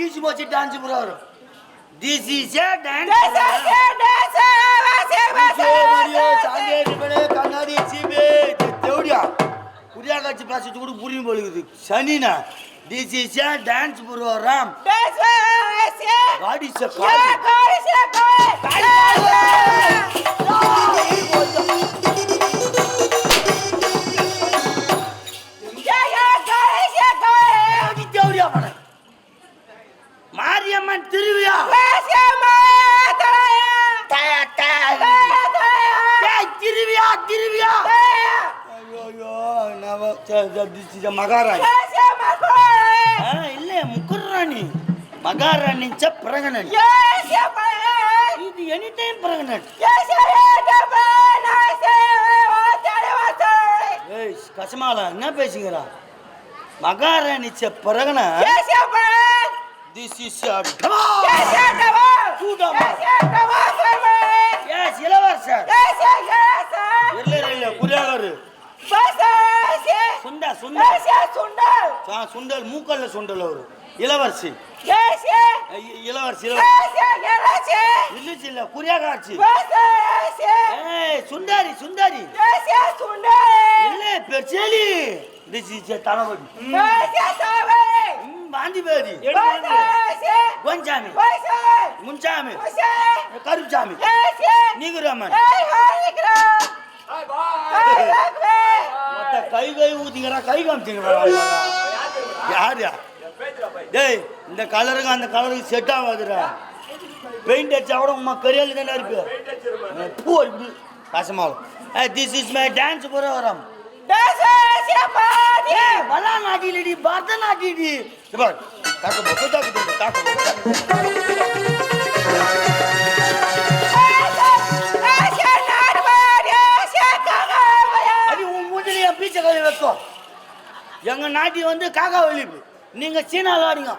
DC போச்சு dance program. This is a dance கண்ணாடி சீபே தேவடியா புரியா காட்சி பேசிட்டு கூட புரியும் போலுக்குது சனினா. This is a dance program. God is a God. God is a God. Mariamman திருவிழா. திருவிழா திருவிழா. மகாராணி இல்ல முக்குராணி மகாராணி பிரகனன். இது எனி டைம் பிரகனன். கசமால என்ன பேசுகிறா மகாராணி பிரகன. This is a devil. Yes, இளவரசர். இல்ல குரியாகரு. சுண்டல் சுண்டல் மூக்கல்ல சுண்டல் அவரு இளவரசி. இளவரசி இல்ல குரியாகாட்சி. சுண்டாரி சுண்டாரி இல்ல பெர்சேலி. This is a தளபதி. பாந்திபேரி கொஞ்சாமி முன்சாமி கருப்சாமி நீகுராமன். கை கை ஊத்திக்கிறா கை காமிச்சிங்களா யாரு? டேய் இந்த கலருக்கு அந்த கலருக்கு செட் ஆகாதுடா. பெயிண்ட் அடிச்சா கூட உமா கரியாலு தானே இருக்கு. பூ இருக்கு கசமாவும். This is my dance program. பரதநாட்டியடி பரதநாட்டியடி பீச்ச கழி வைக்கும். எங்க நாட்டி வந்து காக்கா ஒழிப்பு. நீங்க சீனால ஆடுங்க.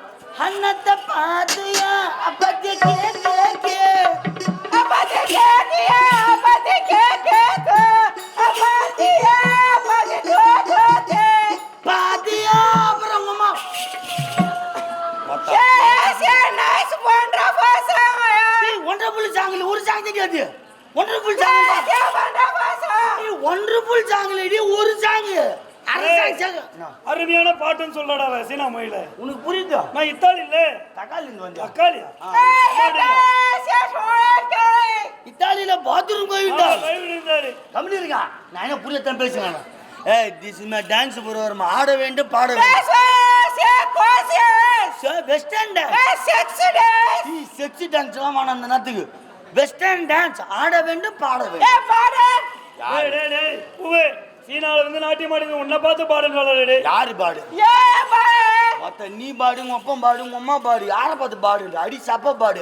அன்னத்தை பார்த்தியா அப்பத்தி பாத்தியா அப்புறம் அம்மா ஒன்றரை சாங்கில ஒரு சாங் தெரியாது. ஒன்றரை சாங்கிலடி ஒரு சாங் அருமையான பாட்டுன்னு சொல்லடா சீனா மொழியில. உனக்கு புரியுதா? நான் இத்தாலி இல்ல தக்காளி வந்து தக்காளியா இத்தாலியில பாத்ரூம் போயிட்டா தமிழ் இருக்கா. நான் என்ன புரியத்தான் பேசுறேன். This is my dance program. ஆட வேண்டும் பாட வேண்டும். வெஸ்டர்ன் டான்ஸ் செக்ஸி டான்ஸ் எல்லாம் வேணும் அந்த நேரத்துக்கு. வெஸ்டர்ன் டான்ஸ் ஆட வேண்டும் பாட வேண்டும். சீனால வந்து நாட்டியம் ஆடுங்க. உன்னை பார்த்து பாடுன்னு சொல்லு. யாரு பாடு? மொத்த நீ பாடு உங்க அப்பா பாடு உங்க அம்மா பாடு. யாரை பார்த்து பாடு? அடி சப்ப பாடு.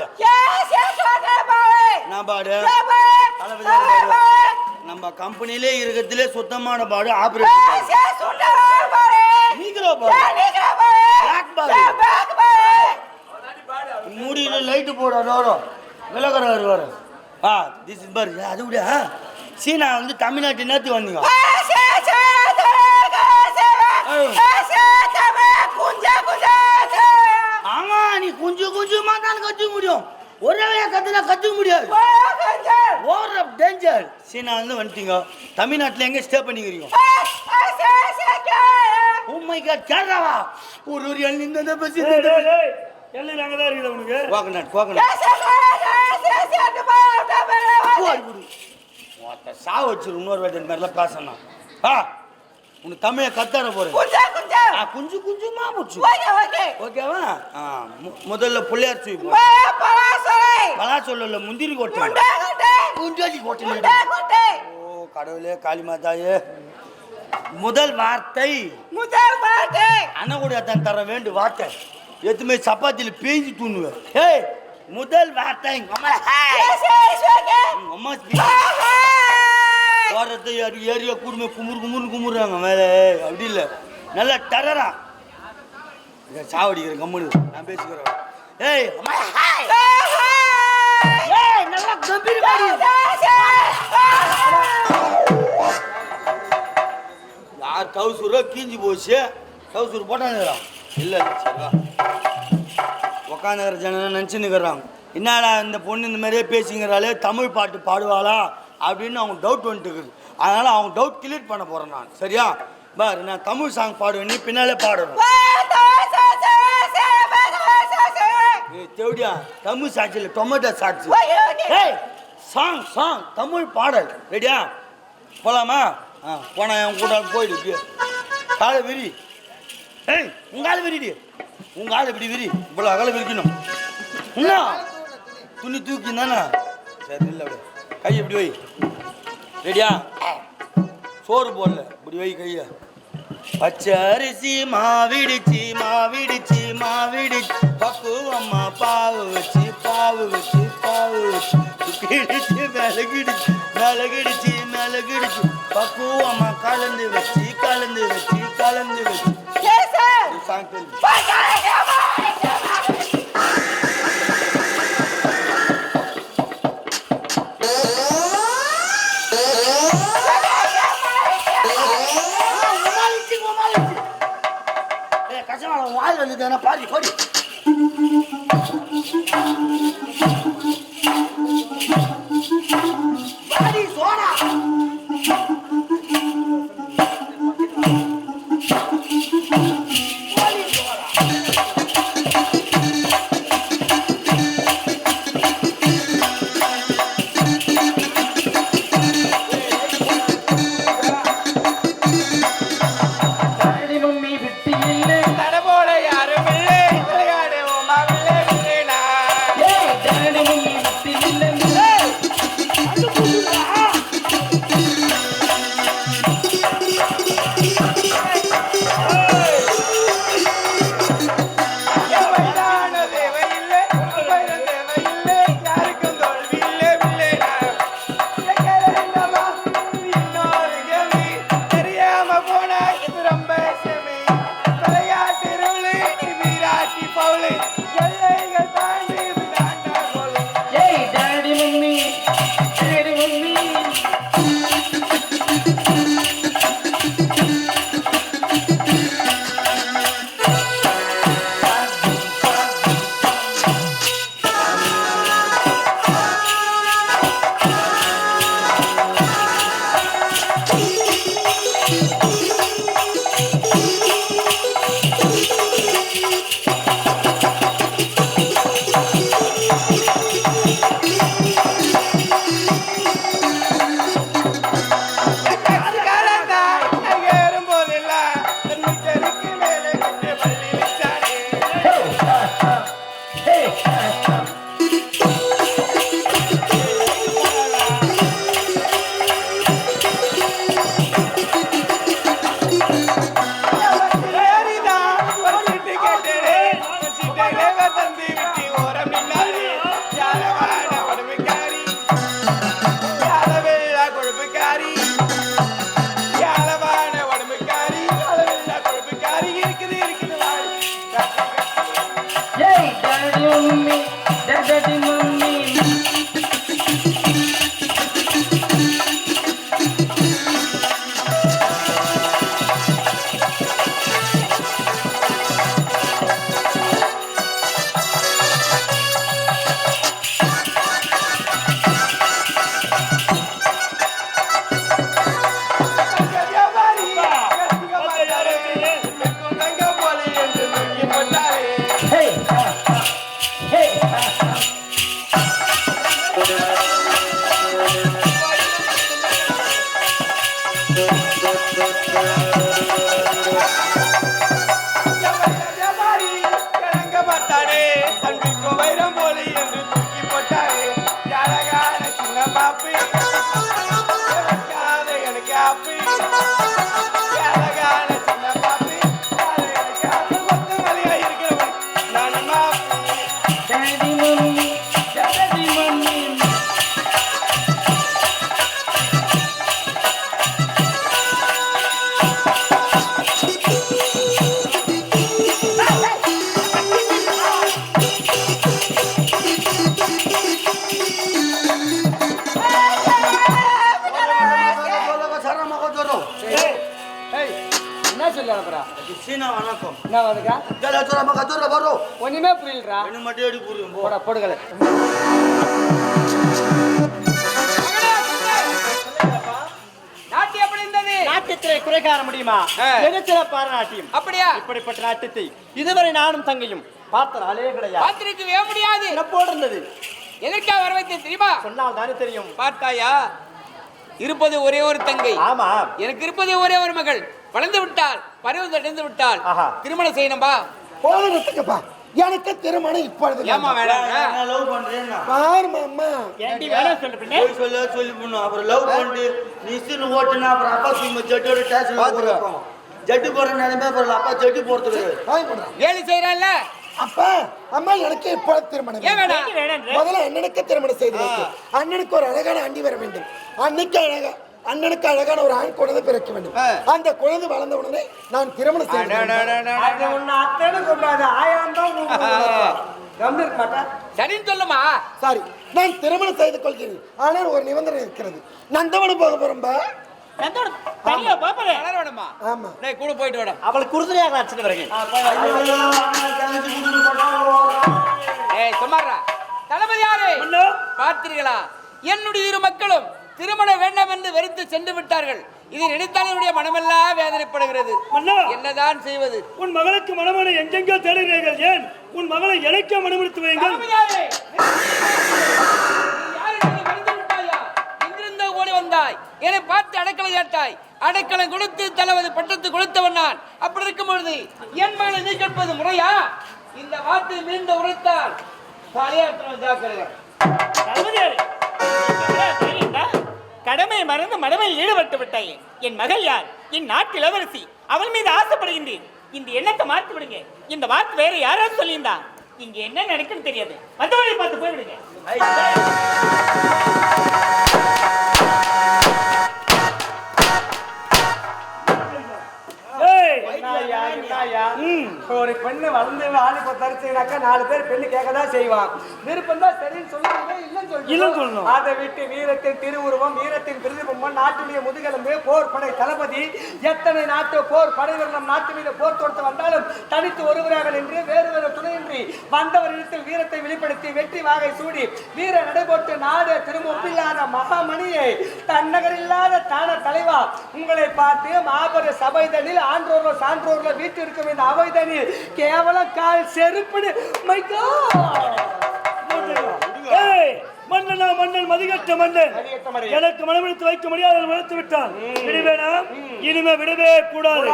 நான் பாடு நம்ம கம்பெனிலே இருக்கிறதுலே சுத்தமான பாடு ஆபரேஷன் நீக்கிறோ பாடு. மூடியில லைட்டு போட நோரம் விலகிறாரு வர. திஸ் இஸ் பாரு அது விட சீனா வந்து தமிழ்நாட்டு நேற்று வந்தீங்க. ஆமா நீ குஞ்சு குஞ்சுமா தான் கத்துக்க முடியும். ஒரே கத்துனா கத்துக்க முடியாது. Over of danger. சீனா வந்து வந்துட்டீங்க. தமிழ்நாட்டில் எங்க ஸ்டே பண்ணிக்கிறீங்க? ஓ மை காட் கேரளாவா? ஒரு எண்ணி இந்த பஸ் எல்லாம் அங்க தான் இருக்குது உனக்கு. கோகனட் கோகனட் சா வச்சிரு. இன்னொரு வாட்டி மாதிரிலாம் பேசணும். உனக்கு தமிழை கத்தாட போறேன். குஞ்சு குஞ்சுமா போச்சு. ஓகேவா? முதல்ல புள்ளையார் தூக்கி பலா சொல்லல முந்திரி கோட்டை குஞ்சாதி கோட்டை. ஓ கடவுளே காளிமாதாயே. முதல் வார்த்தை அண்ணா தான் தர வேண்டும் வார்த்தை. எதுவுமே சப்பாத்தியில பேஞ்சு தூணுவேன். ஏய் முதல் வார்த்தை வாரத்தை ஏரியா கூடுமே குமுறு குமுறு குமுறாங்க மேலே. அப்படி இல்லை நல்லா டரரா சாவடிக்கிற கம்முனு நான் பேசிக்கிறேன். ஏய் நல்லா கம்பீர யார் கவுசூரோ கீஞ்சி போச்சு. கவுசூர் போட்டாங்க இல்லை சரிவா உக்காந்துக்கிற ஜனம் நினச்சின்னுக்கிறாங்க, என்னடா இந்த பொண்ணு இந்த மாதிரியே பேசிங்கிறாலே தமிழ் பாட்டு பாடுவாளா அப்படின்னு அவங்க டவுட் வந்துட்டு இருக்குது. அதனால் அவங்க டவுட் கிளியர் பண்ண போகிறேன் நான். சரியா? பாரு, நான் தமிழ் சாங் பாடுவேன், நீ பின்னாலே பாடுவேன். தேவடியா தமிழ் சாட்சி இல்லை, டொமேட்டோ சாட்சி. ஏய், சாங் சாங் தமிழ் பாடல். ரெடியா? போகலாமா? போனா என் கூட போயிடு. காலை விரி. ஏய், உங்க ஆள் விரிடி. உங்க ஆள் இப்படி விரி. இவ்வளோ அகல விரிக்கணும். என்ன துணி தூக்கி தானே? சரி, இல்லை அப்படியே கை இப்படி வை. ரெடியா? சோறு போடல, இப்படி வை கைய. பச்சரிசி மாவிடிச்சு மாவிடிச்சு மாவிடிச்சு பக்குவம்மா பாவு வச்சு பாவு வச்சு பாவு வச்சு கிடிச்சு மிளகிடுச்சு மிளகிடுச்சு மிளகிடுச்சு பக்குவம்மா கலந்து வச்சு கலந்து வச்சு கலந்து வச்சு சாங் தெரியும். வாய் வந்து பாதி போடி. பாதி சோடா. வணக்கம் என்ன வருதுக்கா நம்ம கத்தூர்ல வரோம் ஒண்ணுமே புரியலடா என்ன மட்டும் எடுத்து புரியும் போடா போடுகல நாட்டியம் எப்படி இருந்தது? நாட்டியத்தை குறை காண முடியுமா மிகச்சிறப்பான நாட்டியம் அப்படியா? இப்படிப்பட்ட நாட்டியத்தை இதுவரை நானும் தங்கையும் பார்த்த நாளே கிடையாது பார்த்திருக்கவே முடியாது. சிறப்போடு இருந்தது எதற்காக வர வைத்தேன் தெரியுமா? சொன்னால் தானே தெரியும் பார்த்தாயா, இருப்பது ஒரே ஒரு தங்கை, ஆமா எனக்கு இருப்பது ஒரே ஒரு மகள். வளர்ந்து விட்டால், பருவம் அடைந்து விட்டால் ஆஹா. திருமணம் செய்யணும்பா. போதுப்பா எனக்கு திருமணம் இப்பொழுது ஏமா வேணாம்? லவ் பண்றேன்னா பாரு மாமா ஏண்டி வேணாம் சொல்லு பின்னே போய் சொல்லி பண்ணும் அப்புறம் லவ் பண்ணிட்டு நிச்சுன்னு ஓட்டுனா அப்புறம் அப்பா சும்மா ஜட்டோட டேஷன் பார்த்துருக்கோம் ஜட்டு போற நிலைமை அப்புறம் அப்பா ஜட்டு போறதுக்கு வாங்கி கொடுறா. வேலை செய்யறான்ல, அப்பா அம்மா எனக்கு இப்பொழுது திருமணம் ஏன் வேண்டும். வேணாம்? முதல்ல அண்ணனுக்கு திருமணம் செய்து வைத்து அண்ணனுக்கு ஒரு அழகான அண்டி வர வேண்டும். அண்ணனுக்கு அழகான ஒரு ஆண் குழந்தை பிறக்க வேண்டும். அந்த குழந்தை வளர்ந்த உடனே நான் திருமணம் செய்து சரின்னு சொல்லுமா? சாரி நான் திருமணம் செய்து கொள்கிறேன். ஆனால் ஒரு நிபந்தனை இருக்கிறது. நந்தவனம் போக போறோம்பா. வளர வேணுமா? ஆமா டேய், கூட போயிட்டு வாடா. அவளுக்கு குருதலையாக அடிச்சுட்டு வரேன் ஏய் சுமாரா, தளபதி யாரு மன்னா பார்த்தீர்களா? என்னுடைய இரு மக்களும் திருமணம் வேண்டாம் என்று வெறுத்து சென்று விட்டார்கள். இதை நினைத்தால் என்னுடைய மனமெல்லாம் வேதனைப்படுகிறது. மன்னா என்னதான் செய்வது? உன் மகளுக்கு மணமனை எங்கெங்கோ தேடுகிறீர்கள், ஏன் உன் மகளை எனக்கே மனமெடுத்து வையுங்கள். தளபதி யாரு? நீ யாரு? என்னை மறந்து விட்டாயா? எங்கிருந்தோ ஓடி வந்தாய், என்னை பார்த்து அடைக்கலம் கேட்டாய். அடைக்கலம் கொடுத்து தளபதி பட்டத்து கொடுத்தவன் நான். அப்படி இருக்கும் பொழுது என் மகளை நீ கேட்பது முறையா? இந்த வார்த்தை மீண்டும் உரைத்தால் தலையாற்றம் ஜாக்கிரதை. தளபதியாரே, கடமை மறந்து மடமையில் ஈடுபட்டு விட்டாயே. என் மகள் யார்? என் நாட்டு இளவரசி. அவள் மீது ஆசைப்படுகின்றேன். இந்த எண்ணத்தை மாற்றி விடுங்க. இந்த வார்த்தை வேற யாராவது சொல்லியிருந்தா இங்க என்ன நடக்குன்னு தெரியாது. மற்றவரை பார்த்து போய்விடுங்க. ஒரு பெண்ணு வளர்ந்து ஆளுக்கு தரிச்சுனாக்கா 4 பேர் பெண்ணு கேட்கதான் செய்வான். விருப்பம் தான் சரின்னு சொல்லுவாங்க, இல்லைன்னு சொல்லணும். அதை விட்டு வீரத்தின் திருவுருவம், வீரத்தின் பிரதிபம்பம், நாட்டுடைய முதுகெலும்பு, போர் படை தளபதி, எத்தனை நாட்டு போர் படைகள் நம் நாட்டு மீது போர் தொடுத்து வந்தாலும் தனித்து ஒருவராக நின்று வேறு வேறு துணையின்றி வந்தவர் இடத்தில் வீரத்தை வெளிப்படுத்தி வெற்றி வாகை சூடி வீர நடைபோட்டு நாடு திரும்ப ஒப்பில்லாத மகாமணியை தன்னகர் இல்லாத தான தலைவா, உங்களை பார்த்து மாபெரு சபைதனில் ஆன்றோர்கள் சான்றோர்கள் வீட்டு இருக்கும் இந்த அவைதனில் கேவலம் கால் செருப்புடு மன்னனா மன்னன் மதிகட்ட மன்னன் எனக்கு மனமெடுத்து வைக்க முடியாது வளர்த்து விட்டான். விடுவேனா? இனிமே விடவே கூடாது.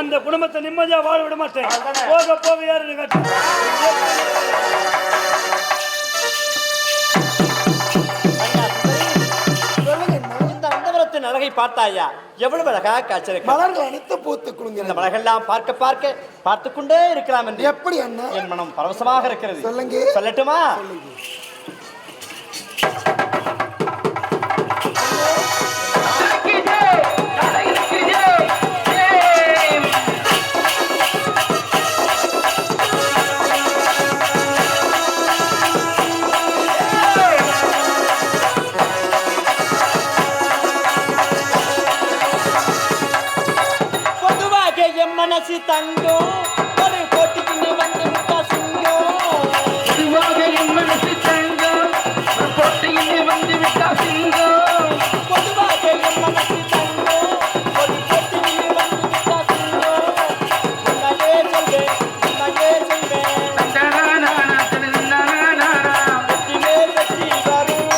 அந்த குடும்பத்தை நிம்மதியா வாழ விட மாட்டேன். போக போக யாரு கட்டு இந்த அந்தவரத்தின் அழகை பார்த்தாயா? எவ்வளவு அழகாக காய்ச்சிருக்கு. மலர்கள் அனைத்து பூத்து இந்த குலுங்க மலர்கள்லாம் பார்த்து கொண்டே இருக்கலாம் என்று எப்படி அண்ணா என் மனம் பரவசமாக இருக்கிறது. சொல்லுங்க. சொல்லட்டுமா? பொதுவாக என் மனசு தங்கம் ஒரு போட்டிக்கு நீ வந்து விட்டா சிங்கம். பொதுவாக என் மனசு தங்கம் ஒரு போட்டிக்கு வந்து விட்டா சிங்கம். பொதுவாக என் மனசு தங்கம் ஒரு போட்டிக்கு வந்து விட்டா சிங்கம். உன்னையே சொல்வேன், உன்னையே சொல்வேன். வெற்றி மேல் வெற்றி வரும்.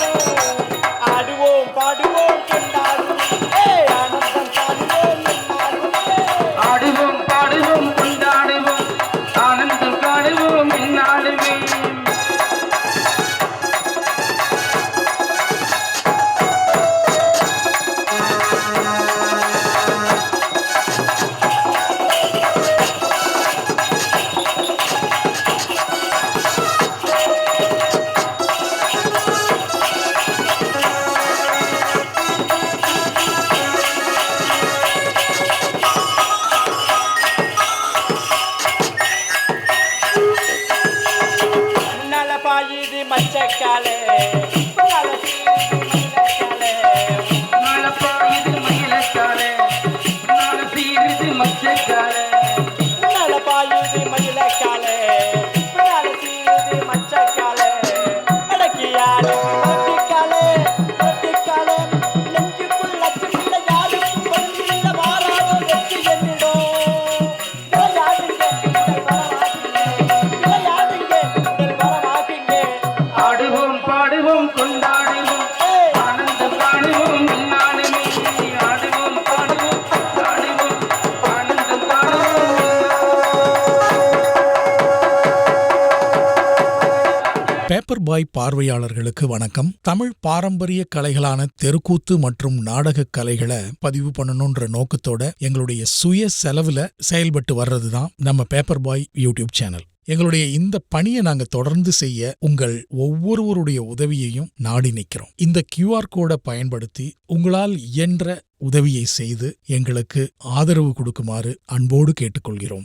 ஆடுவோம் பாடுவோம் கொண்டாடுவோம். ஆனந்தம் பாடுவோம் என்னாலும். ஆடுவோம் பாடுவோம் கொண்டாடுவோம் ஆனந்தம் காடுவோம் என்னாலுமே. முன்னால பாயுது மச்சக்காலே, பின்னால சீருது மயிலக்காலே. மலப்பாயுது மயிலக்காலே நாள சீருது மச்சக்காலே. முன்னால பேப்பர் பாய் பார்வையாளர்களுக்கு வணக்கம். தமிழ் பாரம்பரிய கலைகளான தெருக்கூத்து மற்றும் நாடக கலைகளை பதிவு பண்ணணும்ன்ற நோக்கத்தோட எங்களுடைய சுய செலவுல செயல்பட்டு வர்றதுதான் நம்ம பேப்பர் பாய் யூடியூப் சேனல். எங்களுடைய இந்த பணியை நாங்க தொடர்ந்து செய்ய உங்கள் ஒவ்வொருவருடைய உதவியையும் நாடி நிற்கிறோம். இந்த QR கோடை பயன்படுத்தி உங்களால் இயன்ற உதவியை செய்து எங்களுக்கு ஆதரவு கொடுக்குமாறு அன்போடு கேட்டுக்கொள்கிறோம்.